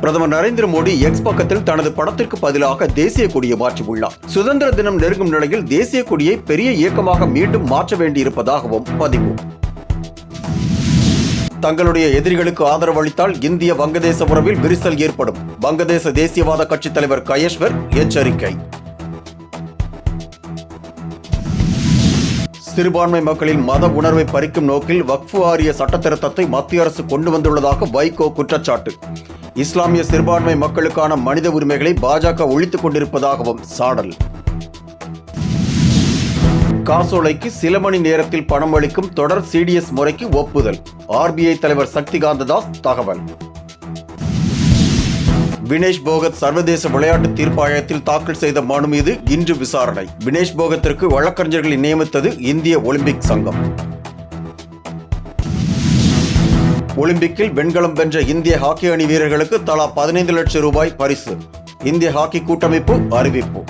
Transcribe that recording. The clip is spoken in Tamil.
பிரதமர் நரேந்திர மோடி எக்ஸ் பக்கத்தில் தனது படத்திற்கு பதிலாக தேசிய கொடியை மாற்றியுள்ளார். சுதந்திர தினம் நெருங்கும் நிலையில் தேசிய கொடியை பெரிய இயக்கமாக மீண்டும் மாற்ற வேண்டியிருப்பதாகவும் பதிவு. தங்களுடைய எதிரிகளுக்கு ஆதரவு அளித்தால் இந்திய வங்கதேச உறவில் விரிசல் ஏற்படும். வங்கதேச தேசியவாத கட்சித் தலைவர் கயேஷ்வர் எச்சரிக்கை. சிறுபான்மை மக்களின் மத உணர்வை பறிக்கும் நோக்கில் வக்ஃப் வாரிய சட்டத்திருத்தத்தை மத்திய அரசு கொண்டு வந்துள்ளதாக வைகோ குற்றச்சாட்டு. இஸ்லாமிய சிறுபான்மை மக்களுக்கான மனித உரிமைகளை பாஜக ஒழித்துக் கொண்டிருப்பதாகவும் சாடல். காசோலைக்கு சில மணி நேரத்தில் பணம் அளிக்கும் தொடர் சிடிஎஸ் முறைக்கு ஒப்புதல். ஆர்பிஐ தலைவர் சக்திகாந்த தாஸ் தகவல். வினேஷ் போகத் சர்வதேச விளையாட்டு தீர்ப்பாயத்தில் தாக்கல் செய்த மனு மீது இன்று விசாரணை. வினேஷ் போகத்திற்கு வழக்கறிஞர்களை நியமித்தது இந்திய ஒலிம்பிக் சங்கம். ஒலிம்பிக்கில் வெண்கலம் வென்ற இந்திய ஹாக்கி அணி வீரர்களுக்கு தலா 15 லட்சம் ரூபாய் பரிசு. இந்திய ஹாக்கி கூட்டமைப்பு அறிவிப்பு.